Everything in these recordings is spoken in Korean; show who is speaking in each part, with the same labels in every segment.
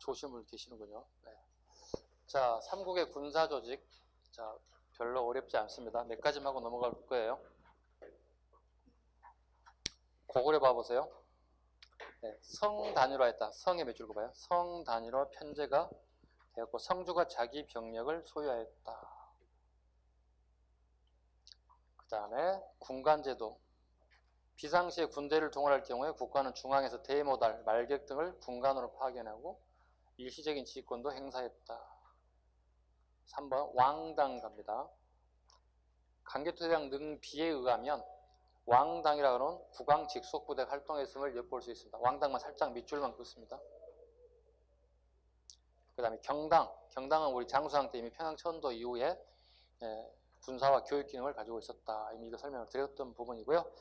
Speaker 1: 조심을 계시는군요. 네. 자, 삼국의 군사 조직. 자, 별로 어렵지 않습니다. 몇 가지만 하고 넘어갈 거예요. 고구려 봐보세요. 네, 성 단위로했다. 성에 몇 줄 꼽아요? 성 단위로 편제가 되었고 성주가 자기 병력을 소유하였다. 그 다음에 군관제도. 비상시에 군대를 동원할 경우에 국가는 중앙에서 대모달, 말격 등을 군관으로 파견하고 일시적인 지휘권도 행사했다. 3번 왕당 갑니다. 강개토대왕 능비에 의하면 왕당이라고 하는 국왕 직속 부대가 활동했음을 엿볼 수 있습니다. 왕당만 살짝 밑줄만 긋습니다. 그 다음에 경당. 경당은 우리 장수왕 때 이미 평양천도 이후에 군사와 교육 기능을 가지고 있었다. 이미 이거 설명을 드렸던 부분이고요.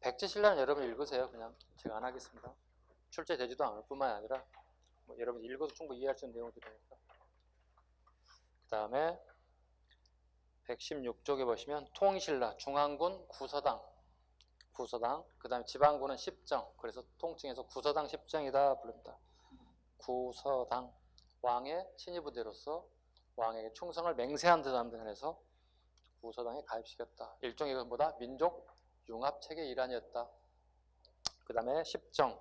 Speaker 1: 백제신라는 여러분 읽으세요. 그냥 제가 안 하겠습니다. 출제되지도 않을 뿐만 아니라 뭐 여러분 읽어도 충분히 이해할 수 있는 내용들이니까. 그 다음에 116쪽에 보시면 통신라, 중앙군, 구서당. 그 다음에 지방군은 십정. 그래서 통칭해서 구서당 십정이다 부릅니다. 구서당. 왕의 친위부대로서 왕에게 충성을 맹세한 사람들 안에서 구서당에 가입시켰다. 일종의 것보다 민족 융합체계의 일환이었다. 그 다음에 십정.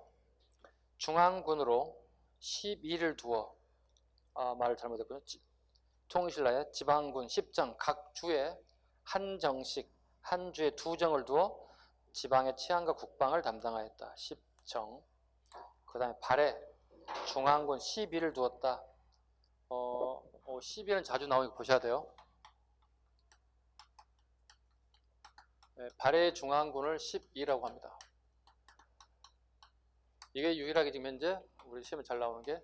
Speaker 1: 중앙군으로 12를 두어 말을 잘못했군요. 통신라에 지방군 십정 각 주에 한 정씩 한 주에 두 정을 두어 지방의 치안과 국방을 담당하였다. 십정. 그 다음에 발해 중앙군 12를 두었다. 12는 자주 나오니까 보셔야 돼요. 네, 발해 중앙군을 12라고 합니다. 이게 유일하게 지금 현재 우리 시험에 잘 나오는 게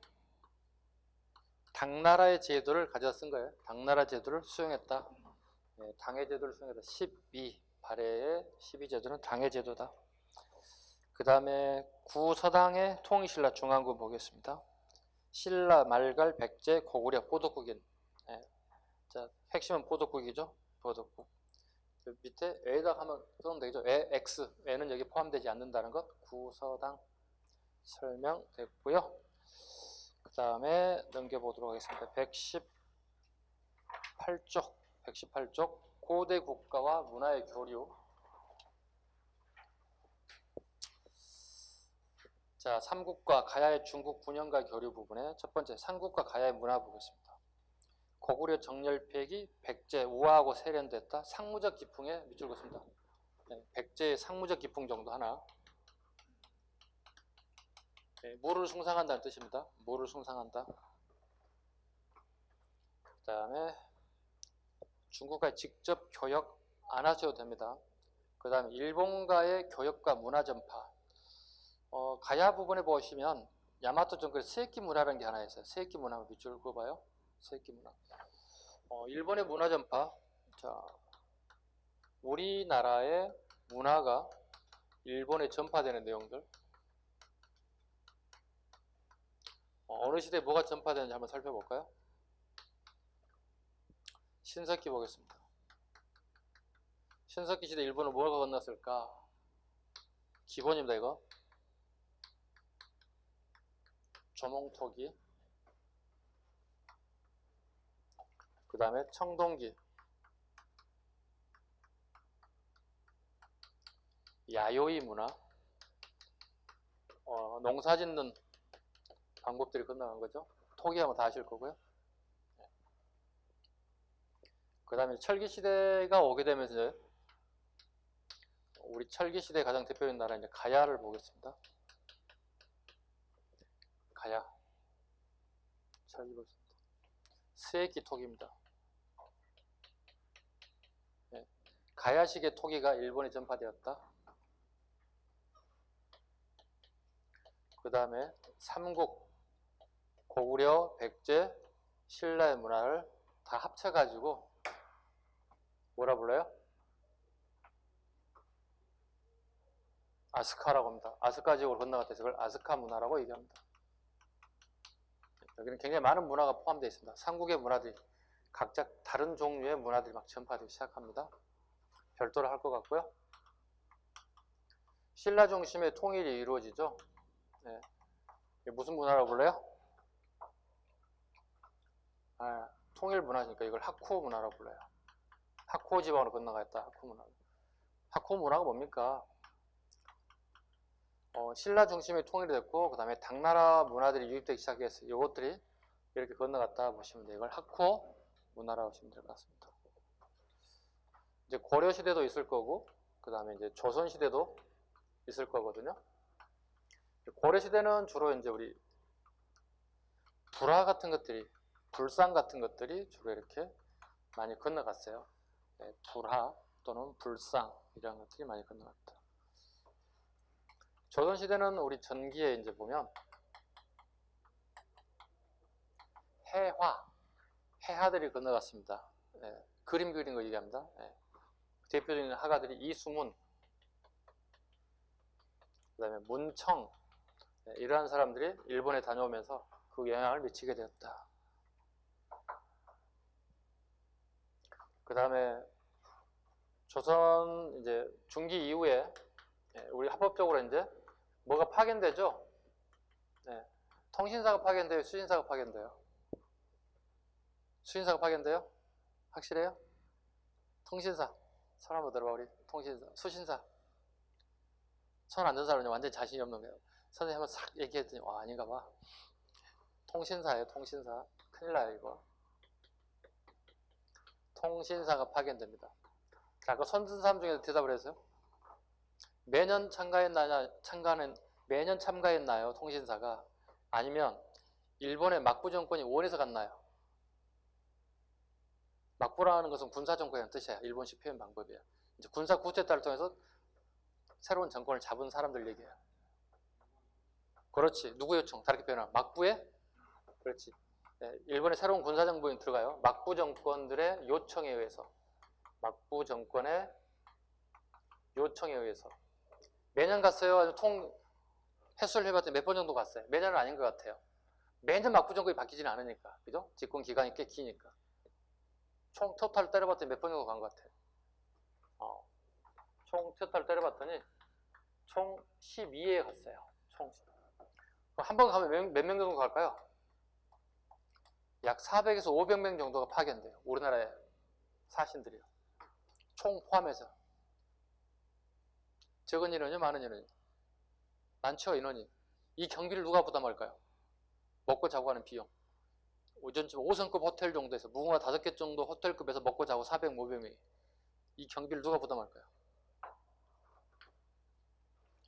Speaker 1: 당나라의 제도를 가져다 쓴 거예요. 당나라 제도를 수용했다. 네, 당해 제도를 수용했다. 12. 발해의 12제도는 당해 제도다. 그 다음에 구서당의 통일신라 중앙군 보겠습니다. 신라, 말갈, 백제, 고구려, 보덕국인. 네. 자, 핵심은 보덕국이죠. 보덕국. 그 밑에 에에다 하면 쓰면 되겠죠. 에, X. 에는 여기 포함되지 않는다는 것. 구서당 설명됐고요. 그 다음에 넘겨보도록 하겠습니다. 118쪽 고대 국가와 문화의 교류. 자, 삼국과 가야의 중국 군영과 교류 부분에 첫 번째 삼국과 가야의 문화 보겠습니다. 고구려 정렬폐기 백제 우아하고 세련됐다. 상무적 기풍에 밑줄 긋습니다. 네, 백제의 상무적 기풍 정도 하나. 네, 무를 숭상한다는 뜻입니다. 무를 숭상한다. 그 다음에 중국과의 직접 교역 안 하셔도 됩니다. 그 다음에 일본과의 교역과 문화 전파. 가야 부분에 보시면 야마토 정글에 세끼 문화라는 게 하나 있어요. 세끼 문화 밑줄 그어봐요. 세끼 문화. 일본의 문화 전파. 자, 우리나라의 문화가 일본에 전파되는 내용들. 어느 시대에 뭐가 전파되는지 한번 살펴볼까요? 신석기 보겠습니다. 신석기 시대 일본은 뭐가 건넜을까? 기본입니다, 이거. 조몽토기. 그 다음에 청동기. 야요이 문화. 농사 짓는 방법들이 건너간 거죠. 토기하면 다 아실 거고요. 그 다음에 철기시대가 오게 되면서 우리 철기시대의 가장 대표적인 나라 이제 가야를 보겠습니다. 가야. 철기 보겠습니다. 세끼 토기입니다. 네. 가야식의 토기가 일본에 전파되었다. 그 다음에 삼국, 고구려, 백제, 신라의 문화를 다 합쳐가지고 뭐라 불러요? 아스카라고 합니다. 아스카 지역으로 건너갔다 해서 그걸 아스카 문화라고 얘기합니다. 여기는 굉장히 많은 문화가 포함되어 있습니다. 삼국의 문화들이 각자 다른 종류의 문화들이 막 전파되기 시작합니다. 별도로 할 것 같고요. 신라 중심의 통일이 이루어지죠. 네. 무슨 문화라고 불러요? 통일 문화니까 이걸 하쿠 문화라고 불러요. 하쿠 지방으로 건너갔다. 하쿠 문화. 하쿠 문화가 뭡니까? 신라 중심의 통일이 됐고, 그 다음에 당나라 문화들이 유입되기 시작했어요. 이것들이 이렇게 건너갔다 보시면 돼요. 이걸 하쿠 문화라고 보시면 될 것 같습니다. 이제 고려 시대도 있을 거고, 그 다음에 이제 조선 시대도 있을 거거든요. 고려 시대는 주로 이제 우리 불화 같은 것들이, 불상 같은 것들이 주로 이렇게 많이 건너갔어요. 네, 불화 또는 불상 이런 것들이 많이 건너갔다. 조선 시대는 우리 전기에 이제 보면 해화들이 건너갔습니다. 네, 그림 그리는 거 얘기합니다. 네. 대표적인 화가들이 이수문, 그 다음에 문청, 네, 이러한 사람들이 일본에 다녀오면서 그 영향을 미치게 되었다. 그 다음에 조선 이제 중기 이후에 우리 합법적으로 이제 뭐가 파견되죠? 네. 통신사가 파견돼요? 수신사가 파견돼요? 수신사가 파견돼요? 확실해요? 통신사. 손 한번 들어봐, 우리. 통신사. 수신사. 손 안 든 사람은 완전히 자신이 없는 거예요. 선생님 한번 싹 얘기했더니, 와, 아닌가 봐. 통신사예요, 통신사. 큰일 나요, 이거. 통신사가 파견됩니다. 아까 손든 사람 중에 대답을 했어요. 매년 참가했나요? 통신사가. 아니면 일본의 막부 정권이 원해서 갔나요? 막부라는 것은 군사 정권이라는 뜻이에요. 일본식 표현 방법이에요. 이제 군사 쿠데타를 통해서 새로운 정권을 잡은 사람들 얘기예요. 그렇지. 누구 요청? 다르게 표현하면 막부에? 그렇지. 네, 일본의 새로운 군사 정부에 들어가요. 막부 정권들의 요청에 의해서. 막부 정권의 요청에 의해서. 매년 갔어요? 횟수를 해봤더니 몇 번 정도 갔어요? 매년은 아닌 것 같아요. 매년 막부 정권이 바뀌지는 않으니까. 그죠? 집권 기간이 꽤 기니까. 총 토탈 때려봤더니 몇 번 정도 간 것 같아요. 총 토탈 때려봤더니 총 12회 갔어요. 총. 한 번 가면 몇 명 정도 갈까요? 약 400에서 500명 정도가 파견돼요. 우리나라의 사신들이요. 총 포함해서. 적은 인원이요? 많은 인원이요? 많죠, 인원이. 이 경비를 누가 부담할까요? 먹고 자고 하는 비용. 오전쯤 5성급 호텔 정도에서 무궁화 5개 정도 호텔급에서 먹고 자고 400, 500명이. 이 경비를 누가 부담할까요?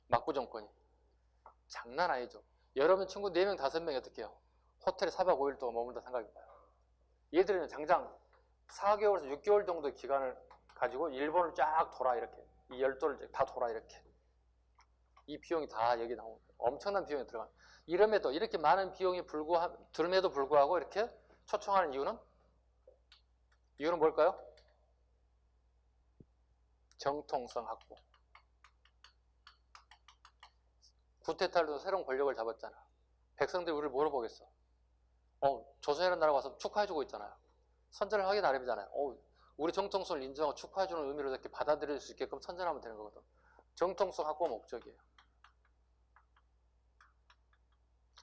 Speaker 1: 막부 정권이. 장난 아니죠. 여러분 친구 4명, 5명이 어떻게 해요? 호텔에 4박 5일 동안 머문다 생각해봐요. 얘들은 장장 4개월에서 6개월 정도의 기간을 가지고 일본을 쫙 돌아 이렇게. 이 열도를 다 돌아 이렇게. 이 비용이 다 여기 나오는 거예요. 엄청난 비용이 들어가는. 이름에도 이렇게 많은 비용이 들음에도 불구하고 이렇게 초청하는 이유는 뭘까요? 정통성 확보. 구테타르도 새로운 권력을 잡았잖아. 백성들이 우리를 뭐로 보겠어? 조선이라는 나라가 와서 축하해주고 있잖아요. 선전을 하기 나름이잖아요. 우리 정통성을 인정하고 축하해주는 의미로 이렇게 받아들일 수 있게끔 선전하면 되는 거거든. 정통성 확보 목적이에요.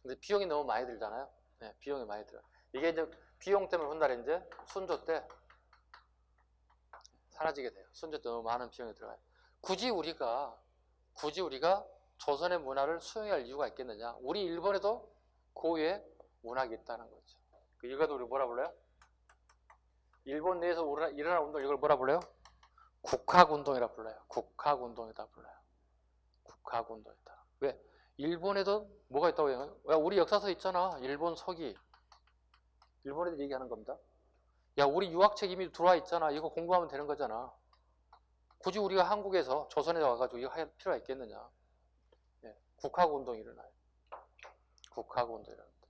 Speaker 1: 근데 비용이 너무 많이 들잖아요. 네, 비용이 많이 들어요. 이게 이제 비용 때문에 훗날 이제 순조 때 사라지게 돼요. 순조 때 너무 많은 비용이 들어가요. 굳이 우리가 조선의 문화를 수용할 이유가 있겠느냐? 우리 일본에도 고유의 문학이 있다는 거죠. 그 이것도 우리 뭐라 불러요? 일본 내에서 일어난 운동, 이걸 뭐라 불러요? 국학운동이라 불러요. 국학운동이다 불러요. 국학운동이다. 왜? 일본에도 뭐가 있다고 해요? 야, 우리 역사서 있잖아. 일본 서기. 일본 애들 얘기하는 겁니다. 야, 우리 유학책 이미 들어와 있잖아. 이거 공부하면 되는 거잖아. 굳이 우리가 한국에서 조선에 와가지고 이거 할 필요가 있겠느냐. 예, 국학운동이 일어나요. 국학운동이 일어납니다.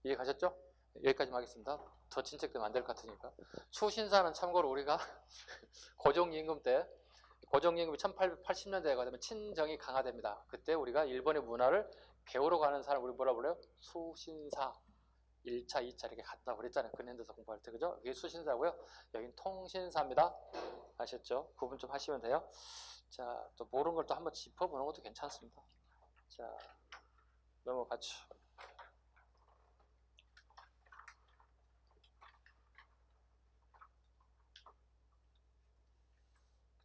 Speaker 1: 이해 가셨죠? 여기까지 하겠습니다. 더 진척되면 안 될 것 같으니까. 수신사는 참고로 우리가 고종임금 때, 고종임금이 1880년대에 가면 친정이 강화됩니다. 그때 우리가 일본의 문화를 배우러 가는 사람 우리 뭐라 불러요? 수신사. 1차, 2차 이렇게 갔다 그랬잖아요. 근현대사 공부할 때. 그죠? 이게 수신사고요. 여긴 통신사입니다. 아셨죠? 구분 좀 하시면 돼요. 자, 또 모르는 걸 또 한번 짚어보는 것도 괜찮습니다. 자, 넘어가죠.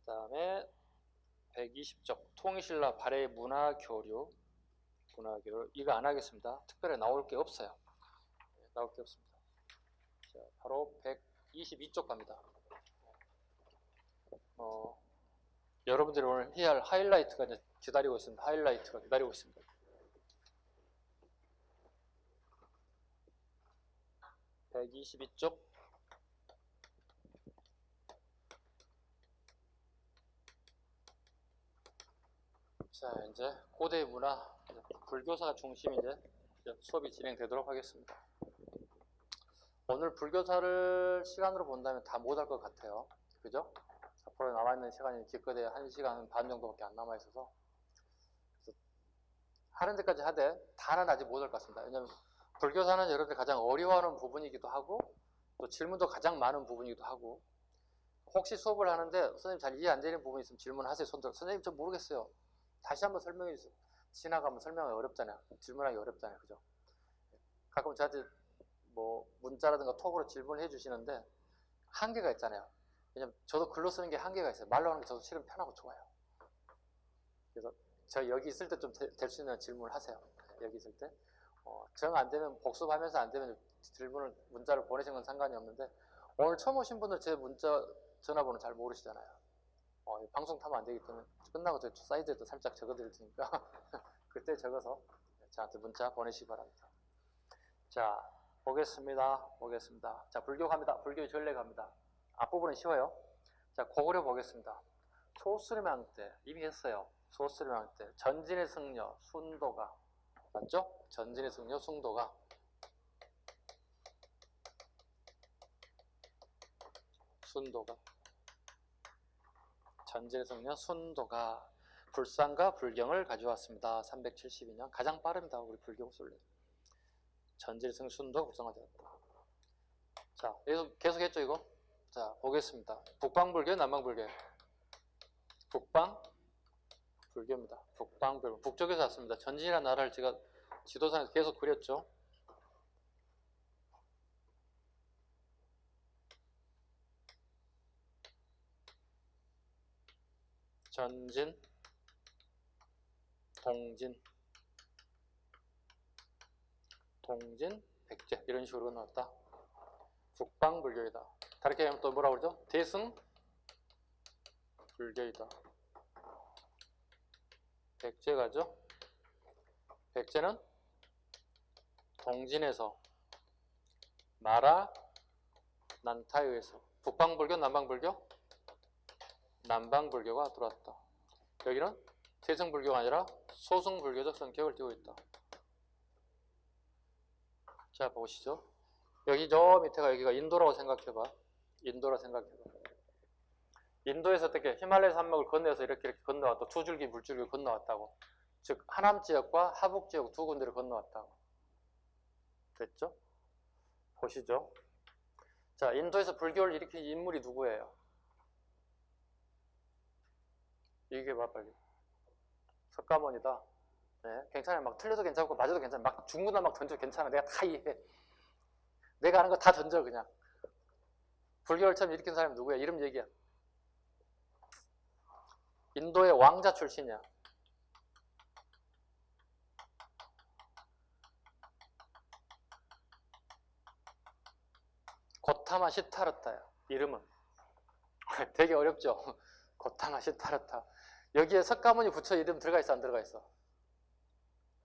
Speaker 1: 다음에 120쪽 통일신라 발해 문화교류. 이거 안 하겠습니다. 특별히 나올 게 없어요. 나올 게 없습니다. 자, 바로 122쪽 갑니다. 여러분들이 오늘 해야 할 하이라이트가 이제 기다리고 있습니다. 하이라이트가 기다리고 있습니다. (122쪽) 자, 이제 고대 문화, 불교사가 중심이 이제 수업이 진행되도록 하겠습니다. 오늘 불교사를 시간으로 본다면 다 못할 것 같아요. 그죠? 앞으로 남아있는 시간이 기껏해 1시간 반 정도밖에 안 남아있어서 하는 데까지 하되 다는 아직 못할 것 같습니다. 왜냐하면 불교사는 여러분들 가장 어려워하는 부분이기도 하고 또 질문도 가장 많은 부분이기도 하고 혹시 수업을 하는데 선생님 잘 이해 안 되는 부분이 있으면 질문하세요. 손들어. 선생님 좀 모르겠어요. 다시 한번 설명해 주세요. 지나가면 설명하기 어렵잖아요. 질문하기 어렵잖아요. 그죠? 가끔 저한테 뭐 문자라든가 톡으로 질문해 주시는데 한계가 있잖아요. 왜냐면 저도 글로 쓰는 게 한계가 있어요. 말로 하는 게 저도 실은 편하고 좋아요. 그래서 저 여기 있을 때 좀 될 수 있는 질문을 하세요. 여기 있을 때 정 안 되면 복습하면서 안 되면 질문을 문자를 보내시는 건 상관이 없는데 오늘 처음 오신 분들 제 문자 전화번호 잘 모르시잖아요. 방송 타면 안 되기 때문에 끝나고 저 사이드에도 살짝 적어 드릴 테니까 그때 적어서 저한테 문자 보내시기 바랍니다. 자, 보겠습니다. 자, 불교 갑니다. 불교의 전례 갑니다. 앞부분은 쉬워요. 자, 고구려 보겠습니다. 소수림왕 때 이미 했어요. 소수림왕 때 전진의 승려 순도가 맞죠? 전진의 승려 순도가 전진의 승려 순도가 불상과 불경을 가져왔습니다. 372년 가장 빠릅니다. 우리 불교 순례. 전진의 승려 순도가 불상화되었다. 자, 계속 했죠 이거? 자, 보겠습니다. 북방불교, 남방불교. 북방불교입니다. 북방불교. 북쪽에서 왔습니다. 전진이라는 나라를 제가 지도상에서 계속 그렸죠. 전진, 동진, 백제 이런 식으로 나왔다. 북방불교이다. 다르게 하면 또 뭐라고 그러죠? 대승불교이다. 백제가죠? 백제는 동진에서 마라 난타에 의해서 북방불교, 남방불교? 남방불교가 들어왔다. 여기는 대승불교가 아니라 소승불교적 성격을 띠고 있다. 자, 보시죠. 여기 저 밑에가 여기가 인도라고 생각해봐. 인도에서 어떻게 히말라야 산맥을 건너서 이렇게 건너왔다. 두 줄기 물줄기를 건너왔다고. 즉 하남 지역과 하북 지역 두 군데를 건너왔다고. 됐죠? 보시죠. 자, 인도에서 불교를 일으킨 인물이 누구예요? 이게 봐 빨리. 석가모니다. 네, 괜찮아요. 막 틀려도 괜찮고 맞아도 괜찮아. 막 중구나 막 던져 괜찮아. 내가 다 이해해. 내가 아는 거 다 던져 그냥. 불교를 처음 일으킨 사람이 누구야? 이름 얘기야. 인도의 왕자 출신이야. 고타마 시타르타야. 이름은. 되게 어렵죠? 고타마 시타르타. 여기에 석가모니 부처 이름 들어가 있어? 안 들어가 있어?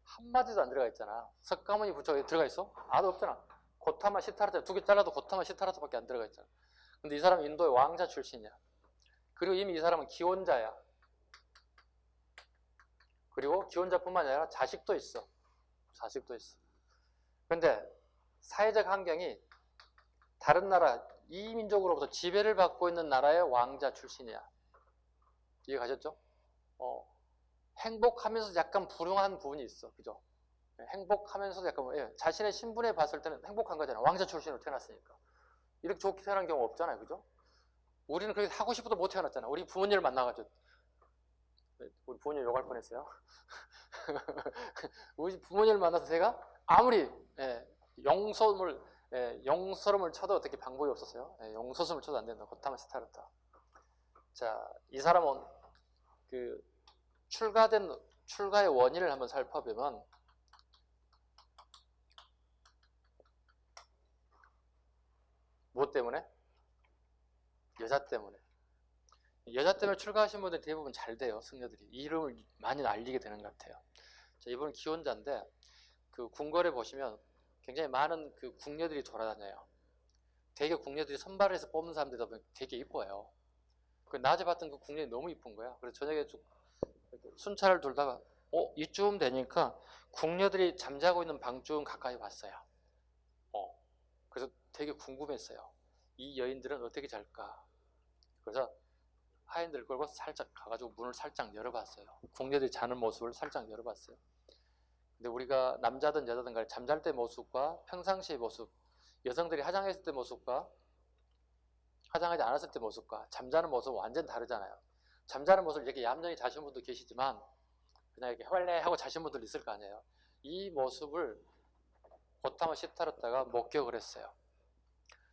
Speaker 1: 한마디도 안 들어가 있잖아. 석가모니 부처 들어가 있어? 아도 없잖아. 고타마 시타르타 두 개 잘라도 고타마 시타르타밖에 안 들어가 있잖아. 근데 이 사람은 인도의 왕자 출신이야. 그리고 이미 이 사람은 기혼자야. 그리고 기혼자뿐만 아니라 자식도 있어. 근데 사회적 환경이 다른 나라, 이민족으로부터 지배를 받고 있는 나라의 왕자 출신이야. 이해 가셨죠? 행복하면서 약간 불행한 부분이 있어. 그죠? 행복하면서도 약간, 자신의 신분에 봤을 때는 행복한 거잖아. 왕자 출신으로 태어났으니까. 이렇게 좋게 태어난 경우 없잖아요. 그죠? 우리는 그렇게 하고 싶어도 못 태어났잖아. 우리 부모님을 만나가지고. 우리 부모님 욕할 뻔했어요. 우리 부모님을 만나서 제가 아무리 용서름을 쳐도 어떻게 방법이 없었어요. 용서스름을 쳐도 안 된다. 고타마 시타르타. 자, 이 사람은 그 출가의 원인을 한번 살펴보면 무엇 때문에? 여자 때문에. 여자 때문에 출가하신 분들이 대부분 잘 돼요. 승려들이. 이 이름을 많이 알리게 되는 것 같아요. 자, 이분은 기혼자인데 그 궁궐에 보시면 굉장히 많은 그 궁녀들이 돌아다녀요. 되게 궁녀들이 선발을 해서 뽑는 사람들이다 보니 되게 이뻐요. 그 낮에 봤던 그 궁녀이 너무 이쁜 거야. 그래서 저녁에 쭉 순찰을 돌다가 이쯤 되니까 궁녀들이 잠자고 있는 방쯤 가까이 왔어요. 그래서 되게 궁금했어요. 이 여인들은 어떻게 잘까? 그래서 하인들 끌고 살짝 가가지고 문을 살짝 열어봤어요. 궁녀들이 자는 모습을 살짝 열어봤어요. 근데 우리가 남자든 여자든 간에 잠잘 때 모습과 평상시의 모습, 여성들이 화장했을 때 모습과 화장하지 않았을 때 모습과 잠자는 모습은 완전 다르잖아요. 잠자는 모습을 이렇게 얌전히 자신 분도 계시지만 그냥 이렇게 헐레하고 자신 분들 있을 거 아니에요. 이 모습을 고타마 시타르타가 목격을 했어요.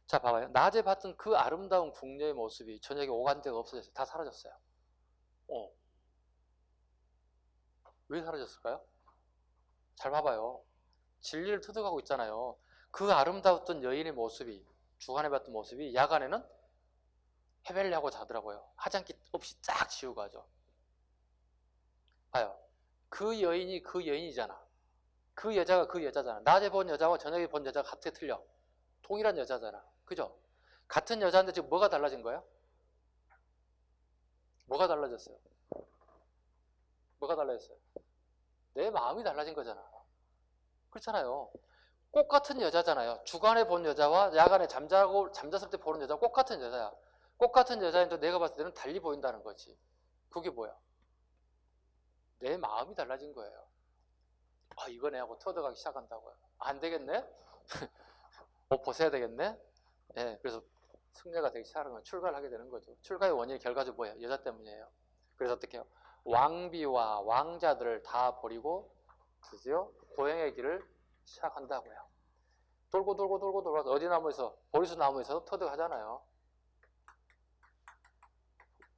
Speaker 1: 자, 봐봐요. 낮에 봤던 그 아름다운 궁녀의 모습이 저녁에 오간데가 없어졌어요. 다 사라졌어요. 왜 사라졌을까요? 잘 봐봐요. 진리를 터득하고 있잖아요. 그 아름다웠던 여인의 모습이, 주간에 봤던 모습이 야간에는 헤벨레하고 자더라고요. 화장기 없이 쫙 지우고 하죠. 봐요. 그 여인이 그 여인이잖아. 그 여자가 그 여자잖아. 낮에 본 여자와 저녁에 본 여자가 갑자기 틀려. 동일한 여자잖아. 그죠? 같은 여자인데 지금 뭐가 달라진 거야? 뭐가 달라졌어요? 뭐가 달라졌어요? 내 마음이 달라진 거잖아. 그렇잖아요. 꽃 같은 여자잖아요. 주간에 본 여자와 야간에 잠잤을 때 보는 여자가 꽃 같은 여자야. 꽃 같은 여자인데 내가 봤을 때는 달리 보인다는 거지. 그게 뭐야? 내 마음이 달라진 거예요. 이거 내하고 터득하기 시작한다고요. 안 되겠네? 보셔야 되겠네? 네, 그래서 승려가 되기 시작하는 건 출가를 하게 되는 거죠. 출가의 원인이 결과적으로 뭐예요? 여자 때문이에요. 그래서 어떻게 해요? 왕비와 왕자들을 다 버리고 드디어 고행의 길을 시작한다고요. 돌고 어디 나무에서? 보리수 나무에서 터득하잖아요.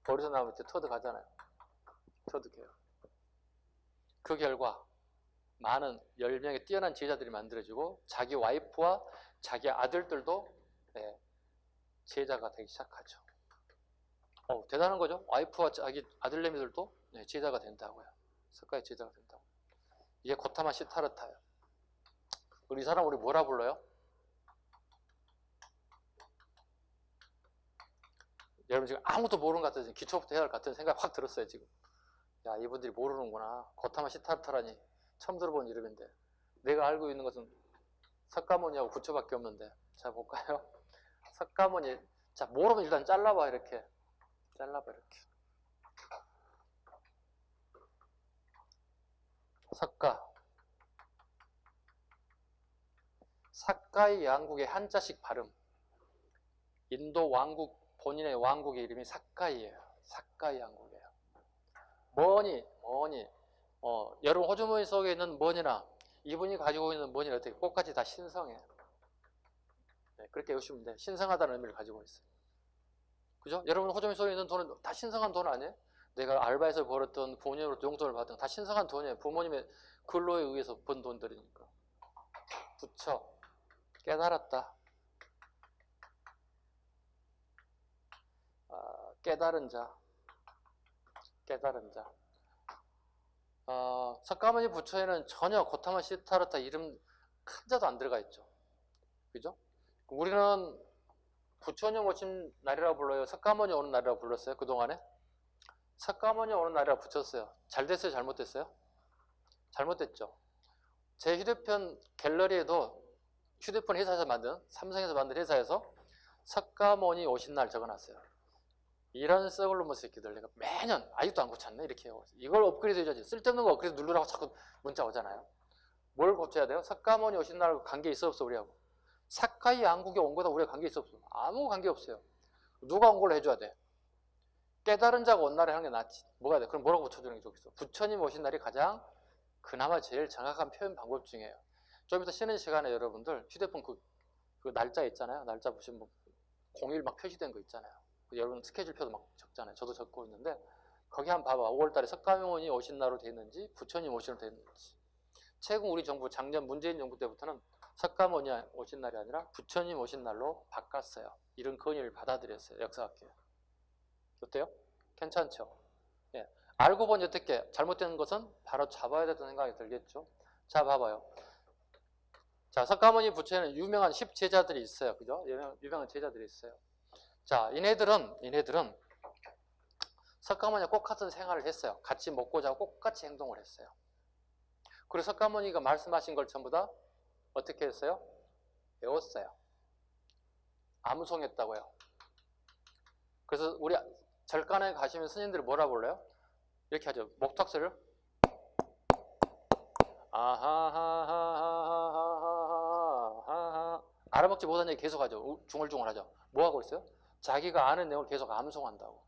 Speaker 1: 보리수 나무 밑에 터득하잖아요. 터득해요. 그 결과 많은 10명의 뛰어난 제자들이 만들어지고 자기 와이프와 자기 아들들도 제자가 되기 시작하죠. 대단한 거죠. 와이프와 자기 아들내미들도 제자가 된다고요. 석가의 제자가 된다고. 이게 고타마 시타르타예요. 이 사람 우리 뭐라 불러요? 여러분 지금 아무것도 모르는 것 같아서 기초부터 해야 할 것 같은 생각 확 들었어요 지금. 야, 이분들이 모르는구나. 고타마 시타르타라니 처음 들어본 이름인데 내가 알고 있는 것은 석가모니하고 부처밖에 없는데. 자, 볼까요? 석가모니. 자, 모르면 일단 잘라봐 이렇게. 석가. 사카이 양국의 한자식 발음. 인도 왕국, 본인의 왕국의 이름이 사카이예요. 사카이 양국이에요. 뭐니 여러분 호주머니 속에 있는 뭐니나 이분이 가지고 있는 뭐니나 어떻게 똑같이 다 신성해요. 그렇게 외우시면 돼요. 신성하다는 의미를 가지고 있어요. 그죠? 여러분 호주머니 속에 있는 돈은 다 신성한 돈 아니에요? 내가 알바에서 벌었던 부모님으로부터 용돈을 받은 다 신성한 돈이에요. 부모님의 근로에 의해서 번 돈들이니까. 부처. 깨달았다. 깨달은 자. 석가모니 부처에는 전혀 고타마 시타르타 이름 한자도 안 들어가 있죠. 그죠? 우리는 부처님 오신 날이라고 불러요? 석가모니 오는 날이라고 불렀어요? 그동안에? 석가모니 오는 날이라고 붙였어요. 잘 됐어요? 잘못됐어요? 잘못됐죠. 제 휴대폰 갤러리에도 휴대폰 회사에서 만든, 삼성에서 만든 회사에서 석가모니 오신 날 적어놨어요. 이런 썩을 놈의 새끼들 내가 매년 아직도 안 고쳤네 이렇게 해요. 이걸 업그레이드 해줘야지. 쓸데없는 거 업그레이드 누르라고 자꾸 문자 오잖아요. 뭘 고쳐야 돼요? 석가모니 오신 날 관계 있어 없어 우리하고? 사카이 양국에 온 거다 우리가 관계 있어 없어? 아무 관계 없어요. 누가 온 걸로 해줘야 돼? 깨달은 자가 온 날에 하는 게 낫지. 뭐가 돼? 그럼 뭐라고 붙여주는 게 좋겠어? 부처님 오신 날이 가장 그나마 제일 정확한 표현 방법 중이에요. 좀 이따 쉬는 시간에 여러분들 휴대폰 그 날짜 있잖아요. 날짜 보시면 공일 막 표시된 거 있잖아요. 여러분 스케줄표도 막 적잖아요. 저도 적고 있는데 거기 한번 봐봐. 5월달에 석가모니 오신 날로 돼 있는지 부처님 오신 날로 돼 있는지. 최근 우리 정부 작년 문재인 정부 때부터는 석가모니 오신 날이 아니라 부처님 오신 날로 바꿨어요. 이런 건의를 받아들였어요. 역사학계에. 어때요? 괜찮죠? 예. 알고 보니 어떻게 잘못된 것은 바로 잡아야 된다는 생각이 들겠죠? 자, 봐봐요. 자, 석가모니 부처에는 유명한 10제자들이 있어요. 그죠? 유명한 제자들이 있어요. 자, 얘네들은 석가모니와 꼭 같은 생활을 했어요. 같이 먹고 자고 똑같이 행동을 했어요. 그리고 석가모니가 말씀하신 걸 전부 다 어떻게 했어요? 배웠어요. 암송했다고요. 그래서 우리 절간에 가시면 스님들이 뭐라 불러요? 이렇게 하죠. 목탁소리를 아하하하하하하하하 알아먹지 못한 얘기 계속 하죠. 중얼중얼 하죠. 뭐 하고 있어요? 자기가 아는 내용을 계속 암송한다고.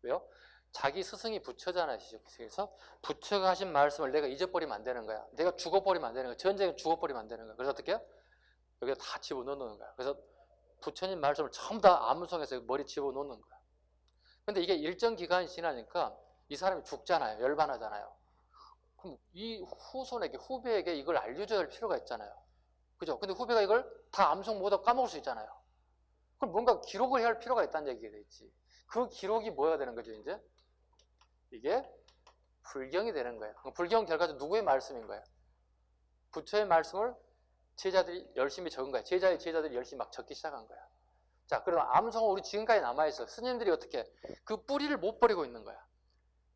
Speaker 1: 왜요? 자기 스승이 부처잖아요. 그래서 부처가 하신 말씀을 내가 잊어버리면 안 되는 거야. 내가 죽어버리면 안 되는 거야. 전쟁에 죽어버리면 안 되는 거야. 그래서 어떻게 해요? 여기다 다 집어넣는 거야. 그래서 부처님 말씀을 전부 다 암송해서 머리 집어넣는 거야. 근데 이게 일정 기간이 지나니까 이 사람이 죽잖아요. 열반하잖아요. 그럼 이 후손에게, 후배에게 이걸 알려줘야 할 필요가 있잖아요. 그죠? 근데 후배가 이걸 다 암송 못하고 까먹을 수 있잖아요. 그럼 뭔가 기록을 해야 할 필요가 있다는 얘기가 되겠지. 그 기록이 뭐가 되는 거죠, 이제? 이게 불경이 되는 거예요. 불경 결과적으로 누구의 말씀인 거예요? 부처의 말씀을 제자들이 열심히 적은 거예요. 제자들이 열심히 막 적기 시작한 거야. 자, 그럼 암송은 우리 지금까지 남아있어. 스님들이 어떻게 그 뿌리를 못 버리고 있는 거야.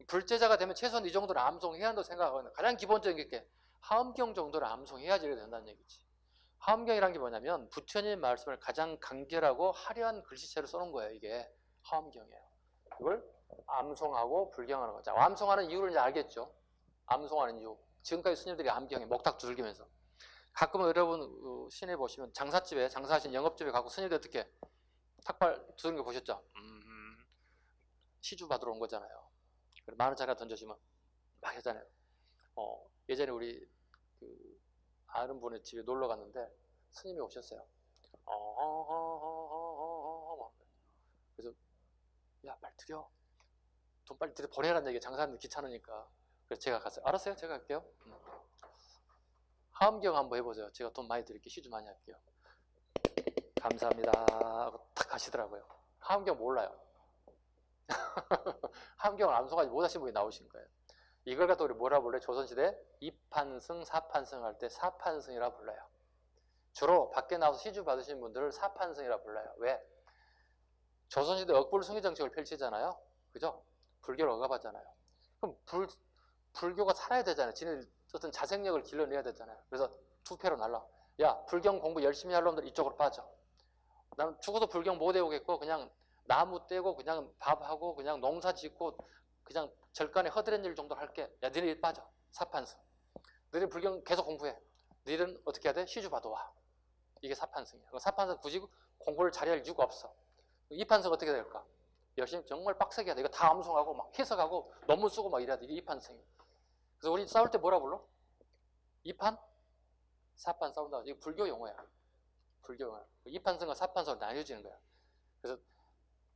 Speaker 1: 불제자가 되면 최소한 이 정도는 암송해야 한다고 생각하거든요. 가장 기본적인 게 하엄경 정도는 암송해야지 이렇게 된다는 얘기지. 하엄경이란 게 뭐냐면 부처님 말씀을 가장 간결하고 화려한 글씨체로 써놓은 거예요. 이게 하엄경이에요. 이걸 암송하고 불경하는 거죠. 암송하는 이유를 이제 알겠죠. 암송하는 이유. 지금까지 스님들이 암경에 목탁 두들기면서. 가끔은 여러분 시내 보시면 장사집에 장사하신 영업집에 가고 스님들 어떻게 탁발 두드리는 거 보셨죠? 시주 받으러 온 거잖아요. 만원짜리 던져주면 막 하잖아요. 예전에 우리 그 아는 분의 집에 놀러 갔는데 스님이 오셨어요. 그래서 야 빨리 드려. 돈 빨리 드려 보내라는 얘기. 장사하는데 귀찮으니까. 그래서 제가 갔어요. 알았어요. 제가 할게요. 하엄경 한번 해보세요. 제가 돈 많이 드릴게요. 시주 많이 할게요. 감사합니다 하고 탁 가시더라고요. 하엄경 몰라요. 하엄경을 암송하지 못하신 분이 나오신 거예요. 이걸 갖다 우리 뭐라 불러요? 조선시대 2판승, 4판승 할 때 4판승이라 불러요. 주로 밖에 나와서 시주 받으신 분들을 4판승이라 불러요. 왜? 조선시대 억불숭이 정책을 펼치잖아요. 그죠? 불교를 억압하잖아요. 그럼 불교가 살아야 되잖아요. 지네들 어떤 자생력을 길러내야 되잖아요. 그래서 투표로 날라. 야, 불경 공부 열심히 할 놈들 이쪽으로 빠져. 난 죽어도 불경 못 외우겠고 그냥 나무 떼고 그냥 밥하고 그냥 농사 짓고 그냥 절간에 허드렛 일 정도 할게. 야, 너희들 빠져. 사판승. 너희들 불경 계속 공부해. 너희들은 어떻게 해야 돼? 시주 받아와. 이게 사판승이야. 사판승 굳이 공부를 잘할 이유가 없어. 이판승 어떻게 될까? 열심히 정말 빡세게 해야 돼. 이거 다 암송하고 막 해석하고 논문 쓰고 막 이래야 돼. 이게 이판승이야. 그래서 우리 싸울 때 뭐라 불러? 이판? 사판 싸운다. 이거 불교 용어야. 불교 용어. 이판승과 사판승으로 나뉘어지는 거야. 그래서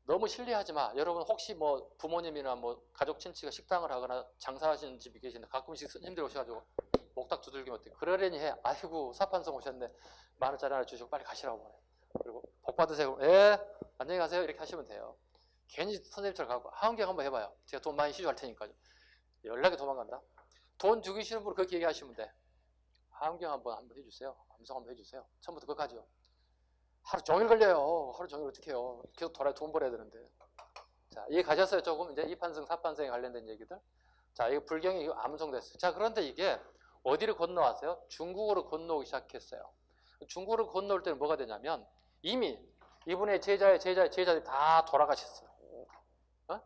Speaker 1: 너무 신뢰하지 마. 여러분 혹시 뭐 부모님이나 뭐 가족 친치가 식당을 하거나 장사하시는 집이 계신데 가끔씩 스님들 오셔가지고 목탁 두들기면 어떻게 그러려니 해. 아이고 사판성 오셨네. 만원짜리 하나 주시고 빨리 가시라고 보내. 그리고 복 받으세요. 예 안녕히 가세요. 이렇게 하시면 돼요. 괜히 선생님처럼 가고 하은경 한번 해봐요. 제가 돈 많이 시주할 테니까요. 연락이 도망간다. 돈 죽이시는 분 그렇게 얘기하시면 돼. 하은경 한번 해주세요. 암송 한번 해주세요. 처음부터 끝까지요. 하루 종일 걸려요. 하루 종일 어떻게 해요. 계속 돌아야 돈 벌어야 되는데. 자, 이해 가셨어요? 조금 이제 이판승, 사판승에 관련된 얘기들. 자, 이거 불경이 이거 암송됐어요. 자, 그런데 이게 어디를 건너왔어요? 중국으로 건너오기 시작했어요. 중국으로 건너올 때는 뭐가 되냐면 이미 이분의 제자들이 다 돌아가셨어요.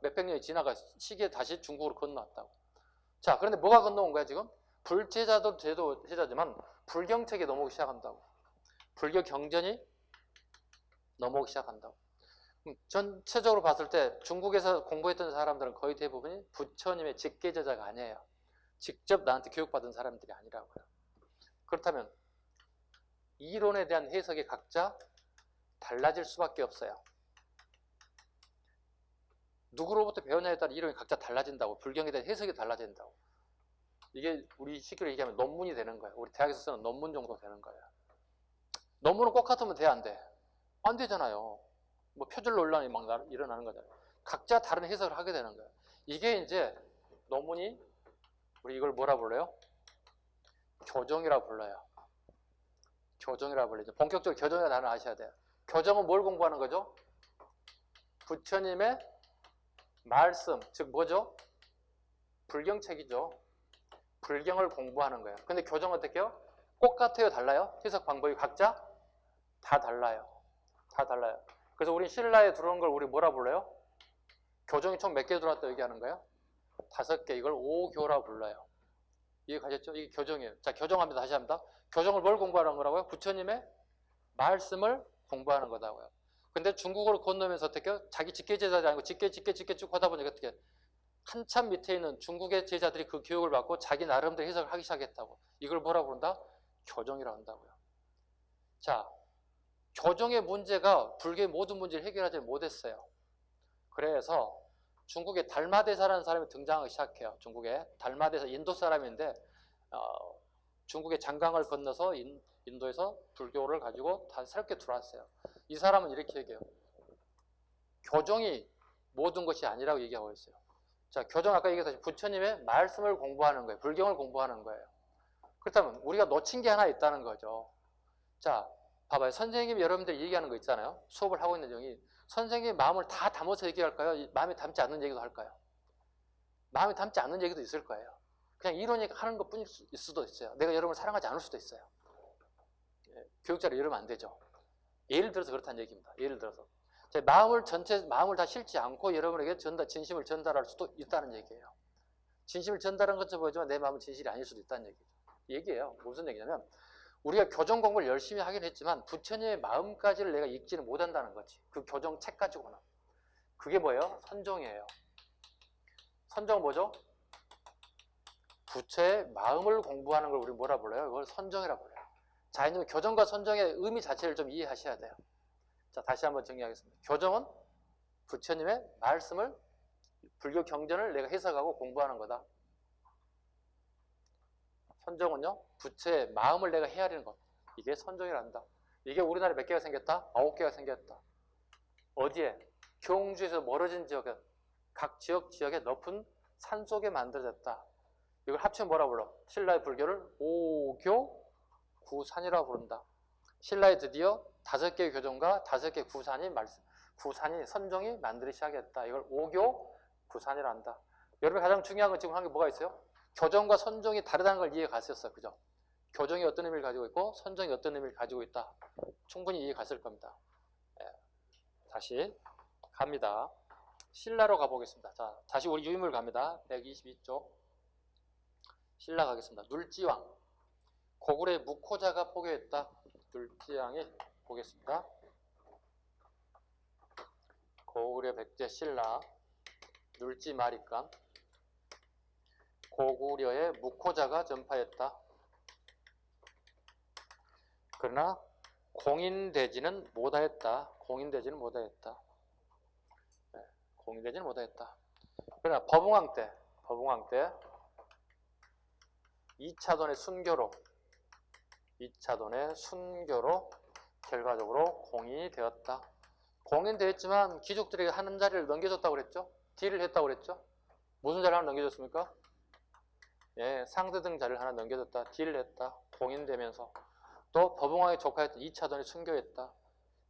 Speaker 1: 몇백 년이 지나가 시기에 다시 중국으로 건너왔다고. 자, 그런데 뭐가 건너온 거야 지금? 불제자도 제자지만 불경책에 넘어오기 시작한다고. 불교 경전이 넘어오기 시작한다고. 전체적으로 봤을 때 중국에서 공부했던 사람들은 거의 대부분이 부처님의 직계제자가 아니에요. 직접 나한테 교육받은 사람들이 아니라고요. 그렇다면 이론에 대한 해석이 각자 달라질 수밖에 없어요. 누구로부터 배웠냐에 따라 이론이 각자 달라진다고. 불경에 대한 해석이 달라진다고. 이게 우리 쉽게 얘기하면 논문이 되는 거예요. 우리 대학에서 쓰는 논문 정도 되는 거예요. 논문은 꼭 같으면 돼, 안 돼? 안 되잖아요. 뭐 표절 논란이 막 일어나는 거잖아요. 각자 다른 해석을 하게 되는 거예요. 이게 이제 논문이 우리 이걸 뭐라 불러요? 교정이라 불러요. 교정이라 불러요. 본격적으로 교정이라는 단어 아셔야 돼요. 교정은 뭘 공부하는 거죠? 부처님의 말씀, 즉 뭐죠? 불경책이죠. 불경을 공부하는 거예요. 근데 교정은 어떻게요? 똑같아요? 달라요? 해석 방법이 각자 다 달라요. 다 달라요. 그래서 우리 신라에 들어온 걸 우리 뭐라 불러요? 교정이 총 몇 개 들어왔다 얘기하는 거예요? 5개. 이걸 오교라 불러요. 이해 가셨죠? 이게 교정이에요. 자, 교정합니다. 다시 합니다. 교정을 뭘 공부하는 거라고요? 부처님의 말씀을 공부하는 거다고요. 근데 중국어로 건너면서 어떻게 자기 직계 제자들이 아니고 직계 쭉 하다 보니까 어떻게 한참 밑에 있는 중국의 제자들이 그 교육을 받고 자기 나름대로 해석을 하기 시작했다고. 이걸 뭐라 부른다? 교정이라고 한다고요. 자, 교정의 문제가 불교의 모든 문제를 해결하지 못했어요. 그래서 중국에 달마대사라는 사람이 등장하기 시작해요. 중국에 달마대사, 인도 사람인데 중국의 장강을 건너서 인도에서 불교를 가지고 다 새롭게 들어왔어요. 이 사람은 이렇게 얘기해요. 교정이 모든 것이 아니라고 얘기하고 있어요. 자, 교정 아까 얘기했듯이 부처님의 말씀을 공부하는 거예요. 불경을 공부하는 거예요. 그렇다면 우리가 놓친 게 하나 있다는 거죠. 자, 봐봐요. 선생님이 여러분들 얘기하는 거 있잖아요. 수업을 하고 있는 중이 선생님이 마음을 다 담아서 얘기할까요? 마음에 담지 않는 얘기도 할까요? 마음에 담지 않는 얘기도 있을 거예요. 그냥 이러니까 하는 것 뿐일 수도 있어요. 내가 여러분을 사랑하지 않을 수도 있어요. 교육자를 이러면 안 되죠. 예를 들어서 그렇다는 얘기입니다. 예를 들어서 제 마음을 다 실지 않고 여러분에게 진심을 전달할 수도 있다는 얘기예요. 진심을 전달한 것처럼 보이지만 내 마음은 진실이 아닐 수도 있다는 얘기예요. 무슨 얘기냐면 우리가 교정 공부를 열심히 하긴 했지만 부처님의 마음까지를 내가 읽지는 못한다는 거지. 그 교정 책 가지고는. 그게 뭐예요? 선정이에요. 선정은 뭐죠? 부처의 마음을 공부하는 걸 우리 뭐라 불러요? 이걸 선정이라 불러요. 자, 이제 교정과 선정의 의미 자체를 좀 이해하셔야 돼요. 자, 다시 한번 정리하겠습니다. 교정은 부처님의 말씀을, 불교 경전을 내가 해석하고 공부하는 거다. 선정은요, 부처의 마음을 내가 헤아리는 것. 이게 선정이란다. 이게 우리나라에 몇 개가 생겼다? 9개가 생겼다. 어디에? 경주에서 멀어진 지역에, 각 지역의 높은 산 속에 만들어졌다. 이걸 합치면 뭐라 불러? 신라의 불교를 오교 구산이라고 부른다. 신라에 드디어 5개의 교정과 5개의 구산이 선정이 만들기 시작했다. 이걸 오교 구산이라 한다. 여러분 가장 중요한 건 지금 한 게 뭐가 있어요? 교정과 선정이 다르다는 걸 이해 갔었어. 그죠? 교정이 어떤 의미를 가지고 있고 선정이 어떤 의미를 가지고 있다. 충분히 이해 갔을 겁니다. 다시 갑니다. 신라로 가보겠습니다. 자, 다시 우리 유인물 갑니다. 122쪽. 신라 가겠습니다. 눌지왕. 고구려의 무코자가 포교했다. 눌지왕이 보겠습니다. 고구려 백제 신라 눌지마리간. 고구려의 무코자가 전파했다. 그러나 공인되지는 못하였다. 공인되지는 못하였다. 공인되지는 못하였다. 그러나 법웅왕 때 2차돈의 순교로 결과적으로 공인이 되었다. 공인되었지만 귀족들에게 하는 자리를 넘겨줬다고 그랬죠? 딜을 했다고 그랬죠? 무슨 자리를 하나 넘겨줬습니까? 예, 상대등 자리를 하나 넘겨줬다. 딜을 했다. 공인되면서. 또 법웅왕의 조카였던 2차돈이 순교했다.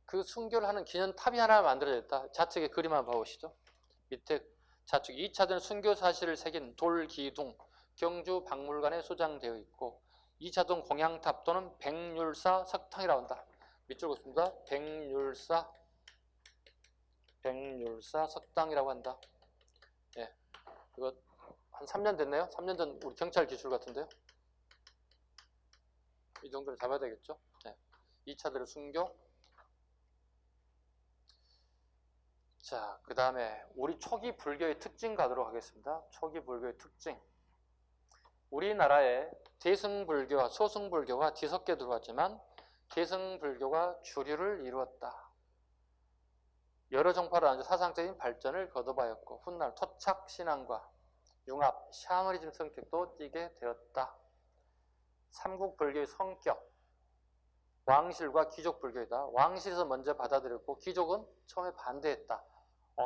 Speaker 1: 그 순교를 하는 기념탑이 하나 만들어졌다. 좌측에 그림 한번 봐보시죠. 밑에 좌측 2차돈 순교 사실을 새긴 돌기둥 경주 박물관에 소장되어 있고 2차돈 공양탑 또는 백률사 석탕이라고 한다. 밑줄 긋습니다. 백률사 석당이라고 한다. 예, 이거 한 3년 됐네요. 3년 전 우리 경찰 기술 같은데요. 이 정도는 잡아야 되겠죠. 네. 2차들의 순교. 자, 그 다음에 우리 초기 불교의 특징 가도록 하겠습니다. 초기 불교의 특징. 우리나라에 대승불교와 소승불교가 뒤섞여 들어왔지만 대승불교가 주류를 이루었다. 여러 정파를 안주 사상적인 발전을 거듭하였고 훗날 토착 신앙과 융합, 샤머니즘 성격도 띠게 되었다. 삼국 불교의 성격, 왕실과 귀족 불교이다. 왕실에서 먼저 받아들였고 귀족은 처음에 반대했다.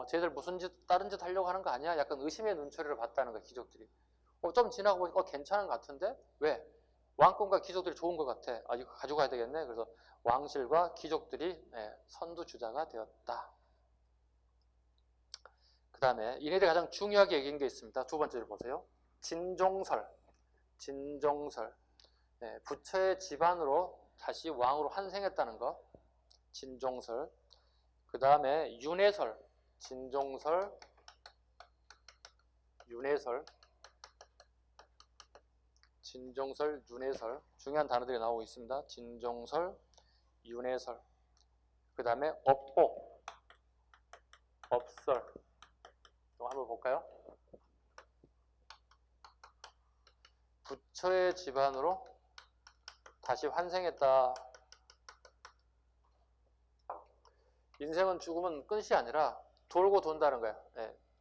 Speaker 1: 쟤들 무슨 짓, 다른 짓 하려고 하는 거 아니야? 약간 의심의 눈초리를 봤다는 거야, 귀족들이. 좀 지나고 보니까 괜찮은 것 같은데? 왜? 왕권과 귀족들이 좋은 것 같아. 이거 가져가야 되겠네. 그래서 왕실과 귀족들이 선두주자가 되었다. 그 다음에 이네들이 가장 중요하게 얘기한 게 있습니다. 두 번째를 보세요. 진종설. 부처의 집안으로 다시 왕으로 환생했다는 것. 진종설. 그 다음에 윤회설. 진종설, 윤회설. 진종설, 윤회설. 중요한 단어들이 나오고 있습니다. 진종설, 윤회설. 그 다음에 업보, 업설. 이거 한번 볼까요? 부처의 집안으로 다시 환생했다. 인생은 죽음은 끝이 아니라 돌고 돈다는 거야.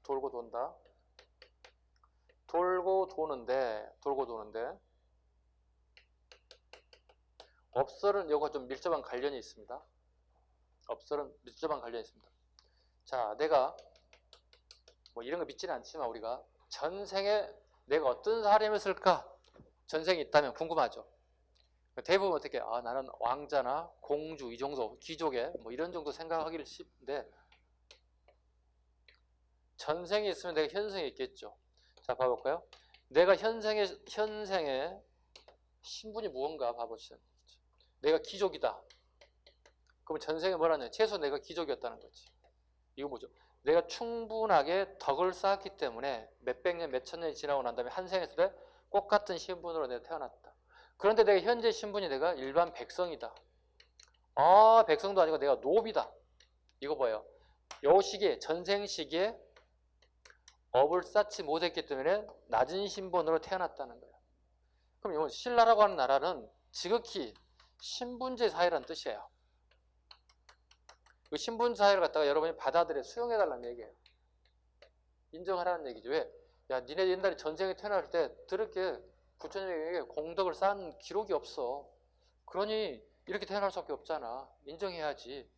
Speaker 1: 돌고 돈다. 돌고 도는데 업설은 이거 좀 밀접한 관련이 있습니다. 업설은 밀접한 관련이 있습니다. 자, 내가 뭐 이런 거 믿지는 않지만 우리가 전생에 내가 어떤 사람이었을까? 전생이 있다면 궁금하죠. 대부분 어떻게 나는 왕자나 공주 이 정도 귀족의 뭐 이런 정도 생각하기를 쉽는데 전생에 있으면 내가 현생에 있겠죠. 자, 봐볼까요? 내가 현생에 신분이 무언가 봐보시죠. 내가 귀족이다. 그럼 전생에 뭐라냐? 최소 내가 귀족이었다는 거지. 이거 뭐죠? 내가 충분하게 덕을 쌓았기 때문에 몇백 년, 몇천 년이 지나고 난 다음에 한 생에서 똑같은 신분으로 내가 태어났다. 그런데 내가 현재 신분이 내가 일반 백성이다. 백성도 아니고 내가 노비다. 이거 봐요. 요 시기에, 전생 시기에 업을 쌓지 못했기 때문에 낮은 신분으로 태어났다는 거예요. 그럼 이 신라라고 하는 나라는 지극히 신분제 사회라는 뜻이에요. 그 신분제 사회를 갖다가 여러분이 받아들여 수용해달라는 얘기예요. 인정하라는 얘기죠. 왜? 야, 니네 옛날에 전생에 태어날 때 그렇게 부처님에게 공덕을 쌓은 기록이 없어. 그러니 이렇게 태어날 수밖에 없잖아. 인정해야지.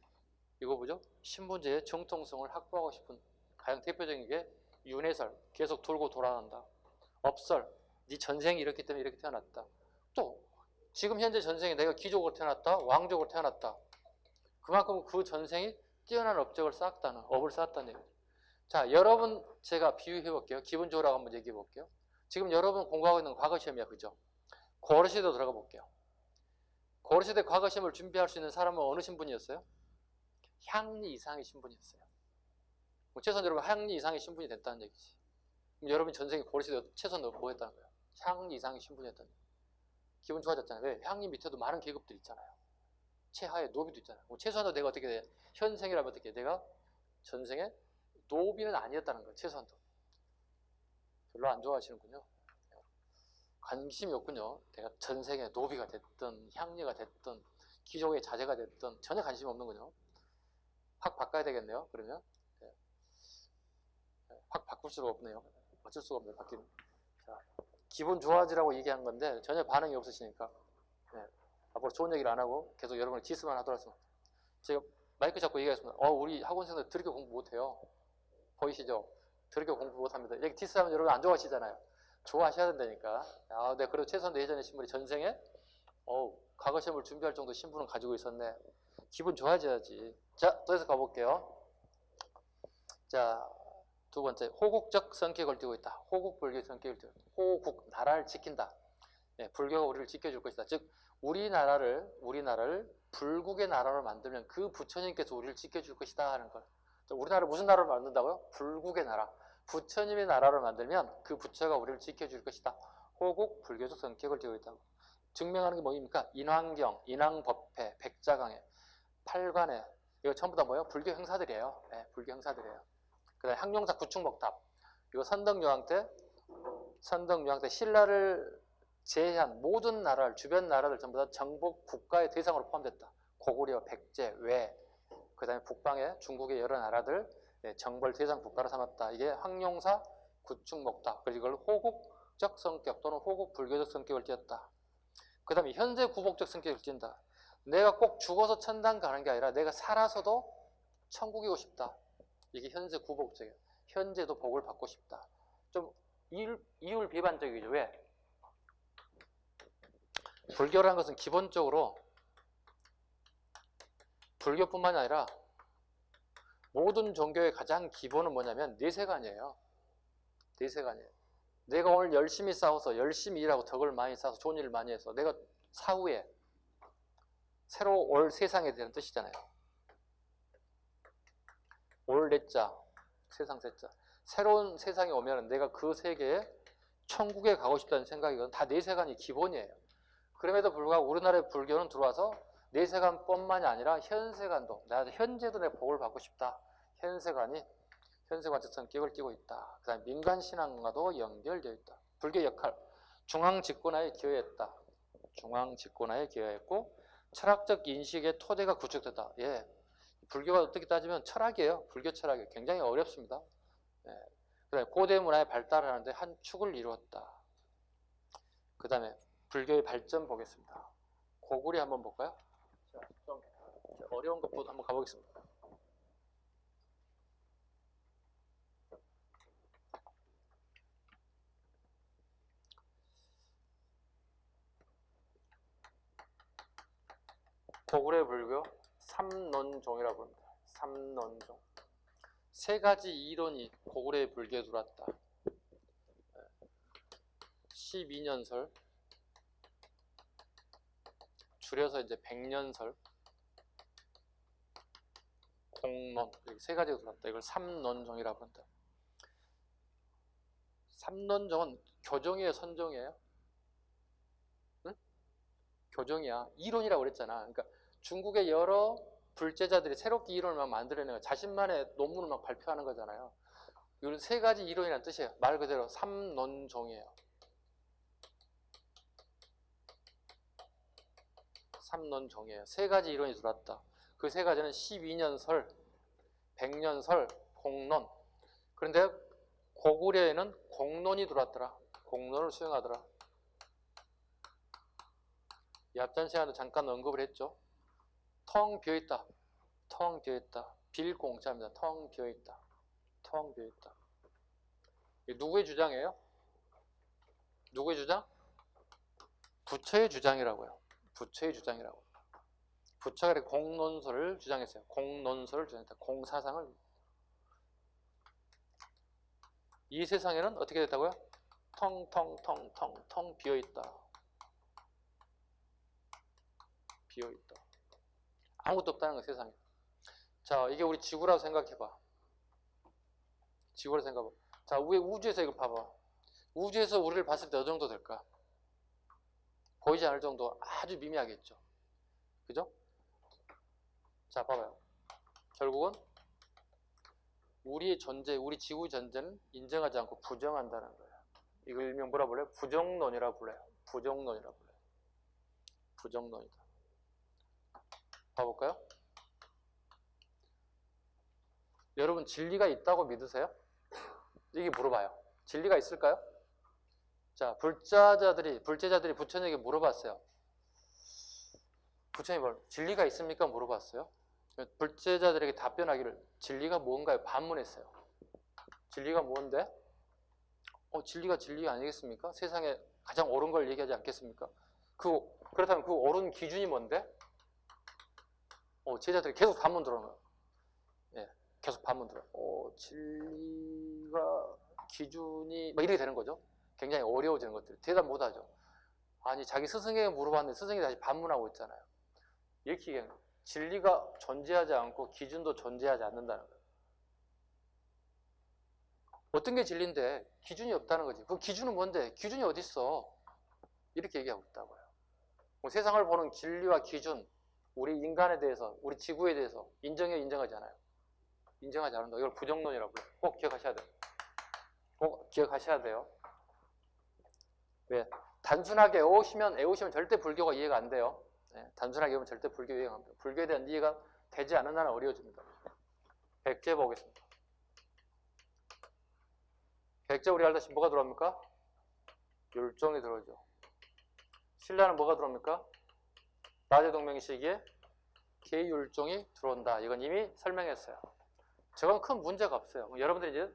Speaker 1: 이거 보죠? 신분제의 정통성을 확보하고 싶은 가장 대표적인 게 윤회설, 계속 돌고 돌아간다. 업설, 네 전생이 이렇기 때문에 이렇게 태어났다. 또 지금 현재 전생에 내가 귀족으로 태어났다, 왕족으로 태어났다. 그만큼 그 전생이 뛰어난 업적을 쌓았다는, 업을 쌓았다는 얘기죠. 자, 여러분 제가 비유해 볼게요. 기본적으로 한번 얘기해 볼게요. 지금 여러분 공부하고 있는 과거 시험이야, 그죠? 고려시대로 들어가 볼게요. 고려시대 과거 시험을 준비할 수 있는 사람은 어느 신분이었어요? 향리 이상의 신분이었어요. 최소한 여러분 향리 이상의 신분이 됐다는 얘기지. 그럼 여러분 전생에 고려시대 최소한 뭐 했다는 거예요? 향리 이상의 신분이었다는 거예요. 기분 좋아졌잖아요. 왜? 향리 밑에도 많은 계급들이 있잖아요. 최하의 노비도 있잖아요. 최소한도 내가 어떻게 돼? 현생이라면 어떻게 해? 내가 전생에 노비는 아니었다는 거예요. 최소한도. 별로 안 좋아하시는군요. 관심이 없군요. 내가 전생에 노비가 됐든 향리가 됐든 귀족의 자제가 됐든 전혀 관심이 없는군요. 확 바꿔야 되겠네요. 그러면 확 바꿀 수가 없네요. 어쩔 수가 없네요. 바뀌는. 자, 기분 좋아지라고 얘기한 건데 전혀 반응이 없으시니까 앞으로 좋은 얘기를 안 하고 계속 여러분을 디스만 하더라도 제가 마이크 잡고 얘기하겠습니다. 우리 학원생들 드럽게 공부 못해요. 보이시죠? 드럽게 공부 못합니다. 이렇게 디스하면 여러분 안 좋아하시잖아요. 좋아하셔야 된다니까. 네, 그래도 최소한 예전에 신분이 전생에 과거 시험을 준비할 정도 신분은 가지고 있었네. 기분 좋아져야지. 자, 또 해서 가볼게요. 자, 두 번째, 호국적 성격을 띠고 있다. 호국 불교의 성격을 띠고 있다. 호국, 나라를 지킨다. 불교가 우리를 지켜줄 것이다. 즉, 우리나라를 불국의 나라로 만들면 그 부처님께서 우리를 지켜줄 것이다 하는 걸. 우리나라를 무슨 나라로 만든다고요? 불국의 나라. 부처님의 나라를 만들면 그 부처가 우리를 지켜줄 것이다. 호국 불교적 성격을 띠고 있다고. 증명하는 게 뭐입니까? 인왕경, 인왕법회, 백자강해, 팔관해. 이거 전부 다 뭐예요? 불교 행사들이에요. 불교 행사들이에요. 그 다음에 항룡사 구충목탑. 이거 선덕여왕 때 신라를 제외한 모든 나라를, 주변 나라들 전부 다 정복 국가의 대상으로 포함됐다. 고구려, 백제, 외, 그 다음에 북방에 중국의 여러 나라들 정벌 대상 국가로 삼았다. 이게 황룡사 구축목다. 그리고 이걸 호국적 성격 또는 호국 불교적 성격을 띄었다. 그 다음에 현재 구복적 성격을 띈다. 내가 꼭 죽어서 천당 가는 게 아니라 내가 살아서도 천국이고 싶다. 이게 현재 구복적이에요. 현재도 복을 받고 싶다. 좀 이율 비반적이죠. 왜? 불교라는 것은 기본적으로 불교뿐만 아니라 모든 종교의 가장 기본은 뭐냐면 내세관이에요. 내세관이에요. 내가 오늘 열심히 싸워서 열심히 일하고 덕을 많이 쌓아서 좋은 일을 많이 해서 내가 사후에 새로 올 세상에 대한 뜻이잖아요. 올 내자, 세상 세자. 새로운 세상에 오면 내가 그 세계에 천국에 가고 싶다는 생각이거든. 다 내세관이 기본이에요. 그럼에도 불구하고 우리나라의 불교는 들어와서 내세관뿐만이 아니라 현세관도, 나도 현재도 내 복을 받고 싶다. 현세관적 성격을 띠고 있다. 그 다음에 민간신앙과도 연결되어 있다. 불교 역할, 중앙집권화에 기여했다. 중앙집권화에 기여했고 철학적 인식의 토대가 구축됐다. 예, 불교가 어떻게 따지면 철학이에요. 불교 철학이 굉장히 어렵습니다. 예. 그다음에 고대 문화의 발달을 하는데 한 축을 이루었다. 그 다음에 불교의 발전 보겠습니다. 고구려 한번 볼까요? 자, 좀 어려운 것부터 한번 가보겠습니다. 고구려 불교 삼론종이라고 합니다. 삼론종. 세 가지 이론이 고구려의 불교에 들어왔다. 12년설, 줄여서 이제 백년설, 공론, 이렇게 세 가지가 들어왔다. 이걸 삼론종이라고 한다. 삼론종은 교종이에요, 선종이에요? 응? 교종이야. 이론이라고 그랬잖아. 그러니까 중국의 여러 불제자들이 새롭게 이론을 막 만들어내고 자신만의 논문을 막 발표하는 거잖아요. 이런 세 가지 이론이라는 뜻이에요. 말 그대로 삼론종이에요. 삼론종이에요. 세 가지 이론이 들어왔다. 그 세 가지는 12년설, 백년설, 공론. 그런데 고구려에는 공론이 들어왔더라. 공론을 수용하더라. 이 앞전 시간에도 잠깐 언급을 했죠. 텅 비어있다. 텅 비어있다. 빌공짜입니다. 텅 비어있다. 텅 비어있다. 누구의 주장이에요? 누구의 주장? 부처의 주장이라고요. 부처의 주장이라고. 부처가 공론설을 주장했어요. 공론설을 주장했다. 공사상을. 이 세상에는 어떻게 됐다고요? 텅텅텅텅텅 비어있다. 비어있다. 아무것도 없다는 거 세상에. 자, 이게 우리 지구라고 생각해봐. 지구라고 생각해봐. 자, 우주에서 이거 봐봐. 우주에서 우리를 봤을 때 어느 정도 될까? 보이지 않을 정도 아주 미미하겠죠. 그죠? 자, 봐봐요. 결국은 우리의 존재, 우리 지구의 존재는 인정하지 않고 부정한다는 거예요. 이걸 일명 뭐라 불러요? 부정론이라고 불러요. 부정론이라고 불러요. 부정론이다. 봐볼까요? 여러분 진리가 있다고 믿으세요? 이게 물어봐요. 진리가 있을까요? 자, 불제자들이 부처님에게 물어봤어요. 부처님 뭘 진리가 있습니까? 물어봤어요. 불제자들에게 답변하기를 진리가 뭔가요? 반문했어요. 진리가 뭔데? 진리가 진리가 아니겠습니까? 세상에 가장 옳은 걸 얘기하지 않겠습니까? 그렇다면 그 옳은 기준이 뭔데? 제자들이 계속 반문 들어오는 거예요. 예, 계속 반문 들어요. 진리가 기준이 막 이렇게 되는 거죠. 굉장히 어려워지는 것들. 대답 못하죠. 아니 자기 스승에게 물어봤는데 스승이 다시 반문하고 있잖아요. 이렇게 얘기하는 거예요. 진리가 존재하지 않고 기준도 존재하지 않는다는 거예요. 어떤 게 진리인데 기준이 없다는 거지. 그 기준은 뭔데? 기준이 어디 있어? 이렇게 얘기하고 있다고요. 세상을 보는 진리와 기준, 우리 인간에 대해서, 우리 지구에 대해서 인정하지 않아요. 인정하지 않는다. 이걸 부정론이라고 불러요. 꼭 기억하셔야 돼요. 꼭 기억하셔야 돼요. 왜? 단순하게 애우시면 절대 불교가 이해가 안 돼요. 네, 단순하게 배우면 절대 불교 이해가 안 돼요. 불교에 대한 이해가 되지 않은 한은 어려워집니다. 백제 보겠습니다. 백제 우리 알다시피 뭐가 들어옵니까? 율종이 들어오죠. 신라는 뭐가 들어옵니까? 나제동맹 시기에 계율종이 들어온다. 이건 이미 설명했어요. 저건 큰 문제가 없어요. 여러분들이 이제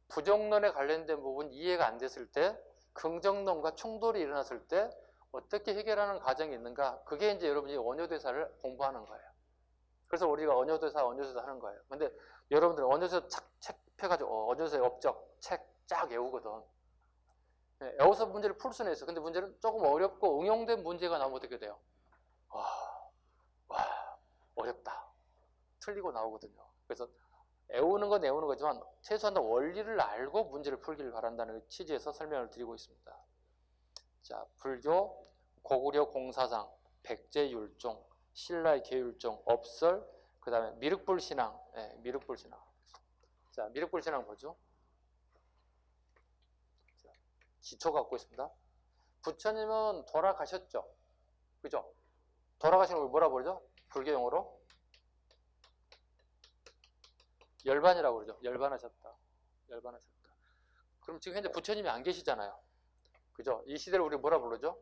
Speaker 1: 부정론에 관련된 부분 이해가 안 됐을 때, 긍정론과 충돌이 일어났을 때 어떻게 해결하는 과정이 있는가? 그게 이제 여러분이 언어대사를 공부하는 거예요. 그래서 우리가 언어대사 하는 거예요. 근데 여러분들 언어대사 책 펴가지고 언어대사의 업적 책 쫙 외우거든. 외워서 문제를 풀 수는 있어. 근데 문제는 조금 어렵고 응용된 문제가 나오면 어떻게 돼요? 와, 어렵다. 틀리고 나오거든요. 그래서 외우는 건 외우는 거지만 최소한 원리를 알고 문제를 풀기를 바란다는 취지에서 설명을 드리고 있습니다. 자, 불교, 고구려 공사상, 백제 율종, 신라의 계율종, 업설, 그 다음에 미륵불 신앙, 미륵불 신앙. 자, 미륵불 신앙 보죠. 자, 기초 갖고 있습니다. 부처님은 돌아가셨죠. 그죠? 돌아가시는 걸 뭐라 부르죠? 불교 용어로 열반이라고 그러죠. 열반하셨다. 열반하셨다. 그럼 지금 현재 부처님이 안 계시잖아요. 그죠? 이 시대를 우리 뭐라 부르죠?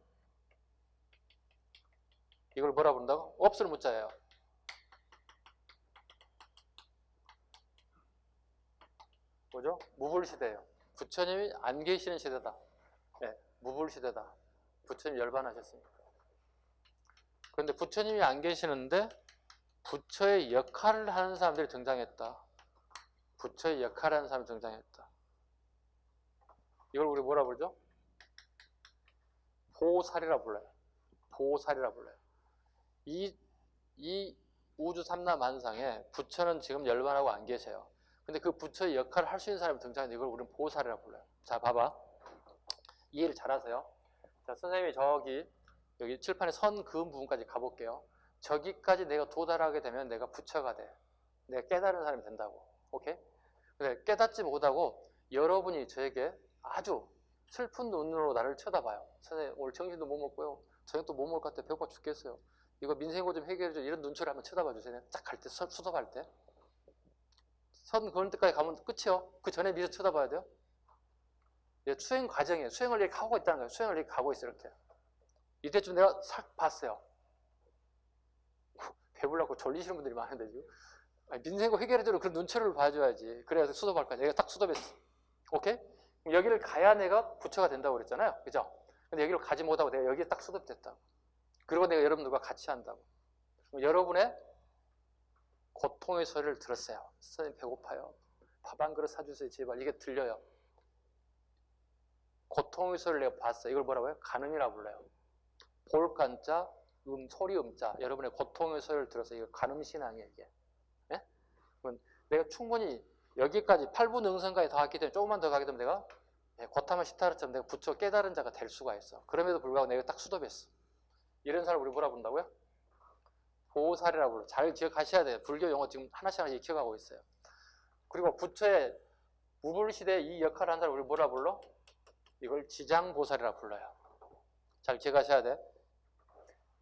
Speaker 1: 이걸 뭐라 부른다고? 없을 무자예요. 뭐죠? 무불시대예요. 부처님이 안 계시는 시대다. 네, 무불시대다. 부처님 열반하셨으니까. 그런데 부처님이 안 계시는데 부처의 역할을 하는 사람들이 등장했다. 부처의 역할을 하는 사람이 등장했다. 이걸 우리 뭐라 부르죠? 보살이라 불러요. 보살이라 불러요. 이 우주 삼라만상에 부처는 지금 열반하고 안 계세요. 근데 그 부처의 역할을 할 수 있는 사람이 등장했는데 이걸 우리는 보살이라 불러요. 자, 봐봐. 이해를 잘하세요. 자, 선생님이 여기 칠판에 선 그은 부분까지 가볼게요. 저기까지 내가 도달하게 되면 내가 부처가 돼. 내가 깨달은 사람이 된다고. 오케이? 근데 깨닫지 못하고 여러분이 저에게 아주 슬픈 눈으로 나를 쳐다봐요. 선생님 오늘 점심도 못 먹고요. 저녁도 못 먹을 것 같아. 배고파 죽겠어요. 이거 민생고 좀 해결해줘. 이런 눈초리 한번 쳐다봐 주세요. 딱 갈 때, 수습할 때. 선 그을 때까지 가면 끝이요. 그 전에 미리 쳐다봐야 돼요. 수행 과정이에요. 수행을 이렇게 하고 있다는 거예요. 수행을 이렇게 가고 있어, 이렇게. 이때쯤 내가 싹 봤어요. 배불러고 졸리시는 분들이 많은데, 지금. 민생고 해결해주는 그런 눈초리를 봐줘야지. 그래야 수습할 거야. 내가 딱 수습했어. 오케이? 여기를 가야 내가 부처가 된다고 그랬잖아요. 그죠? 근데 여기를 가지 못하고 내가 여기에 딱 수습됐다고. 그리고 내가 여러분들과 같이 한다고. 여러분의 고통의 소리를 들었어요. 선생님 배고파요. 밥 한 그릇 사주세요. 제발. 이게 들려요. 고통의 소리를 내가 봤어요. 이걸 뭐라고 해요? 간음이라고 불러요. 볼간자, 소리 음자. 여러분의 고통의 소리를 들어서 이거 간음신앙이에요. 이게. 네? 그럼 내가 충분히 여기까지 8부 능선까지 더 갔기 때문에 조금만 더 가게 되면 내가 고타마 시타르처럼 내가 부처 깨달은 자가 될 수가 있어. 그럼에도 불구하고 내가 딱 수dob했어. 이런 사람을 우리 뭐라 부른다고요? 보살이라고 불러요. 잘 기억하셔야 돼요. 불교 용어 지금 하나씩 익혀가고 있어요. 그리고 부처의 무불시대에 이 역할을 한 사람을 우리 뭐라 불러? 이걸 지장보살이라고 불러요. 잘 기억하셔야 돼.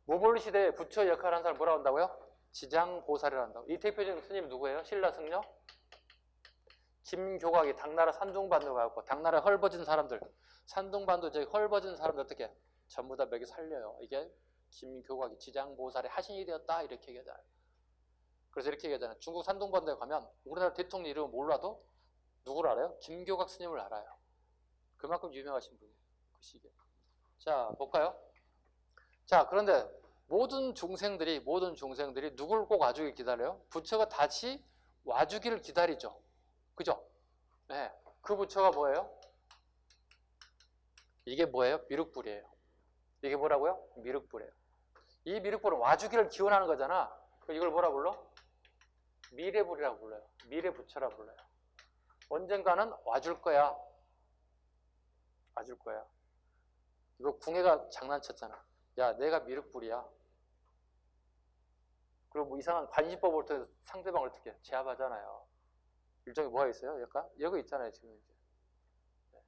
Speaker 1: 무불시대에 부처의 역할을 한 사람을 뭐라고 한다고요? 지장보살이라고 한다고. 이 대표적인 스님 누구예요? 신라승려? 김교각이 당나라 산둥반도 가고 당나라 헐벗은 사람들, 산둥반도 저기 헐벗은 사람들 어떻게 전부 다 먹여 살려요. 이게 김교각이 지장보살의 하신이 되었다 이렇게 얘기하잖아요. 그래서 이렇게 얘기하잖아요. 중국 산둥반도에 가면 우리나라 대통령 이름을 몰라도 누구를 알아요? 김교각 스님을 알아요. 그만큼 유명하신 분이에요. 그 시기에. 자, 볼까요? 자, 그런데 모든 중생들이 누굴 꼭 와주길 기다려요? 부처가 다시 와주기를 기다리죠. 그죠? 네. 그 부처가 뭐예요? 이게 뭐예요? 미륵불이에요. 이게 뭐라고요? 미륵불이에요. 이 미륵불은 와주기를 기원하는 거잖아. 이걸 뭐라 불러? 미래불이라고 불러요. 미래부처라고 불러요. 언젠가는 와줄 거야. 와줄 거야. 이거 궁예가 장난쳤잖아. 야, 내가 미륵불이야. 그리고 뭐 이상한 관심법을 통해서 상대방을 어떻게 제압하잖아요. 일종의 뭐가 있어요? 약간? 여기 있잖아요, 지금 이제. 네.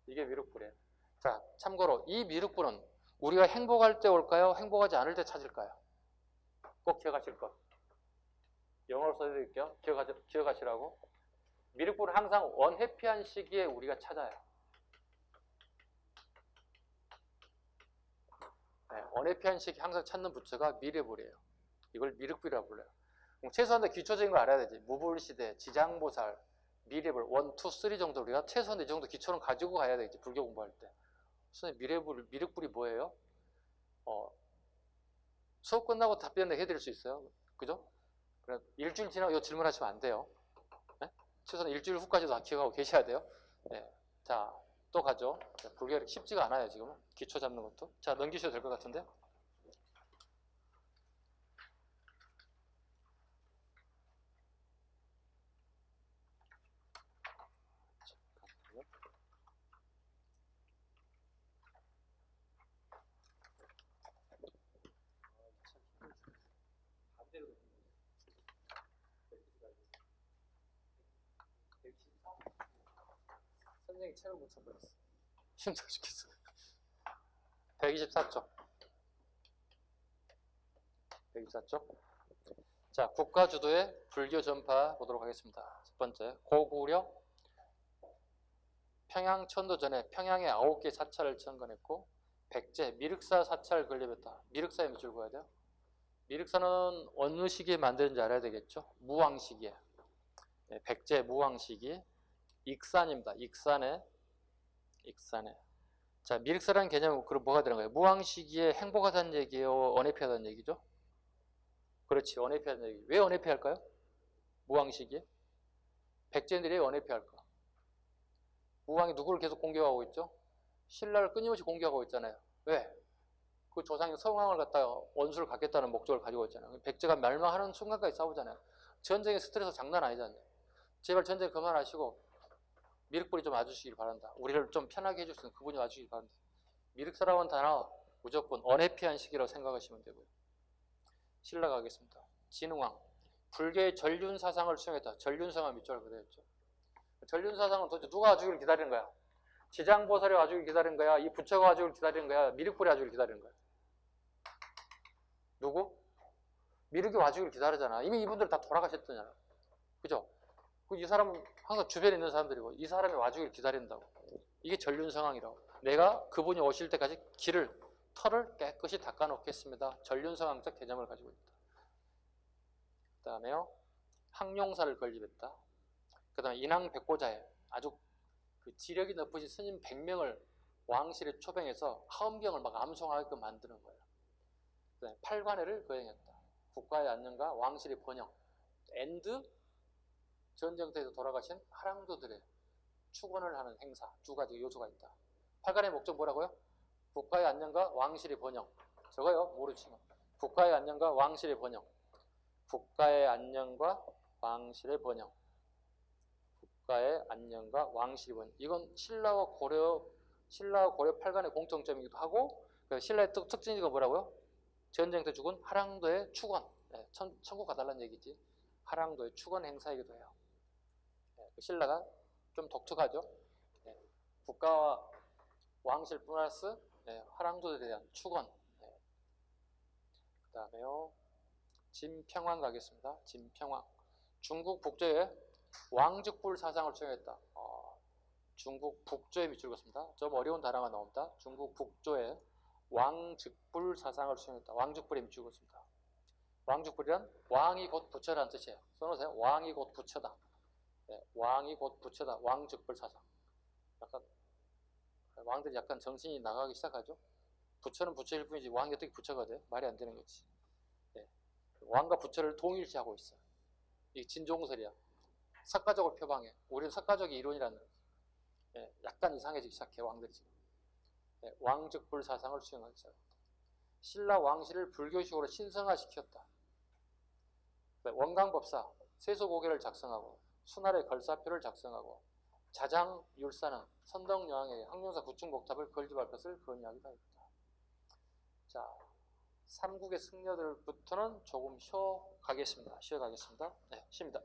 Speaker 1: 이게 미륵불이에요. 자, 참고로 이 미륵불은 우리가 행복할 때 올까요? 행복하지 않을 때 찾을까요? 꼭 기억하실 것. 영어로 써드릴게요. 기억하시라고. 미륵불은 항상 언해피한 시기에 우리가 찾아요. 네, 언해피한 시기 항상 찾는 부처가 미륵불이에요. 이걸 미륵불이라고 불러요. 최소한 기초적인 걸 알아야 되지. 무불시대, 지장보살, 미륵불 1, 2, 3 정도 우리가 최소한 이 정도 기초는 가지고 가야 되겠지. 불교 공부할 때. 선생님, 미륵불이 뭐예요? 수업 끝나고 답변 해드릴 수 있어요. 그죠? 일주일 지나고 이 질문하시면 안 돼요. 네? 최소한 일주일 후까지도 다 기억하고 계셔야 돼요. 네. 자, 또 가죠. 불교가 쉽지가 않아요, 지금. 기초 잡는 것도. 자, 넘기셔도 될 것 같은데. 선생님이 책을 못 쳐버렸어. 힘들어 죽겠어. 124쪽. 124쪽. 자, 국가 주도의 불교 전파 보도록 하겠습니다. 첫 번째, 고구려 평양 천도전에 평양에 9개 사찰을 창건했고, 백제 미륵사 사찰을 건립했다. 미륵사에 몇 줄 그어야 돼요? 미륵사는 어느 시기에 만드는지 알아야 되겠죠? 무왕 시기에. 네, 백제 무왕 시기. 익산입니다. 익산에. 자, 미륵사라는 개념은 그럼 뭐가 되는 거예요? 무왕 시기에 행복하다는 얘기예요? 언해피하다는 얘기죠? 그렇지, 언해피하다는 얘기. 왜 언해피할까요? 무왕 시기에? 백제인들이 왜 언해피할까? 무왕이 누구를 계속 공격하고 있죠? 신라를 끊임없이 공격하고 있잖아요. 왜? 그 조상이 성왕을 갖다가 원수를 갖겠다는 목적을 가지고 있잖아요. 백제가 멸망하는 순간까지 싸우잖아요. 전쟁의 스트레스 장난 아니잖아요. 제발 전쟁 그만하시고 미륵불이 좀 와주시길 바란다. 우리를 좀 편하게 해줄 수 있는 그분이 와주시길 바란다. 미륵사라고 하는 단어 무조건 언해피한 시기라고 생각하시면 되고요. 신라가 하겠습니다. 진흥왕. 불교의 전륜사상을 수용했다. 전륜사상 밑줄 그대였죠. 전륜사상은 도대체 누가 와주기를 기다리는 거야? 지장보살이 와주길 기다리는 거야? 이 부처가 와주길 기다리는 거야? 미륵불이 와주길 기다리는 거야? 누구? 미륵이 와주길 기다리잖아. 이미 이분들 다 돌아가셨잖아. 그죠? 이 사람은 항상 주변에 있는 사람들이고 이 사람이 와주길 기다린다고. 이게 전륜상황이라고. 내가 그분이 오실 때까지 털을 깨끗이 닦아놓겠습니다. 전륜상황적 개념을 가지고 있다. 그 다음에요. 항룡사를 건립했다. 그 다음에 인왕백보자에 아주 그 지력이 높으신 스님 100명을 왕실에 초빙해서 하엄경을 막 암송하게끔 만드는 거예요. 그 다음에 팔관회를 거행했다. 국가의 안녕과 왕실의 번영. 앤드 전쟁터에서 돌아가신 하랑도들의 축원을 하는 행사. 두 가지 요소가 있다. 팔관의 목적 뭐라고요? 국가의 안녕과 왕실의 번영. 저거요? 모르시면. 국가의 안녕과 왕실의 번영. 국가의 안녕과 왕실의 번영. 국가의 안녕과 왕실의 번영. 이건 신라와 고려 팔관의 공통점이기도 하고, 신라의 특징이가 뭐라고요? 전쟁터 죽은 하랑도의 축원. 네, 천국 가달라는 얘기지. 하랑도의 축원 행사이기도 해요. 네, 신라가 좀 독특하죠. 네, 국가와 왕실 플러스 하랑도에 대한 축원. 네. 그 다음에요. 진평왕 가겠습니다. 진평왕. 중국 북조에 왕즉불 사상을 수행했다. 중국 북조에 밑줄 긋습니다. 좀 어려운 단어가 나옵니다. 중국 북조에 왕즉불 사상을 수행했다. 왕즉불에 밑줄 긋습니다. 왕즉불이란 왕이 곧 부처라는 뜻이에요. 써놓으세요. 왕이 곧 부처다. 네, 왕이 곧 부처다. 왕즉불 사상. 약간 왕들이 약간 정신이 나가기 시작하죠. 부처는 부처일 뿐이지 왕이 어떻게 부처가 돼? 말이 안 되는 거지. 네. 왕과 부처를 동일시하고 있어요. 이게 진종설이야. 석가적으로 표방해. 우리는 석가적의 이론이라는 약간 이상해지기 시작해 왕들이 지금. 왕즉불 사상을 수행하기 시작합니다. 신라 왕실을 불교식으로 신성화시켰다. 원광법사 세소고개를 작성하고 수날의 걸사표를 작성하고 자장율사는 선덕여왕에게 항룡사 구층복탑을 건립할 것을 건의하기도 했다. 자, 삼국의 승려들부터는 조금 쉬어가겠습니다. 네, 쉽니다.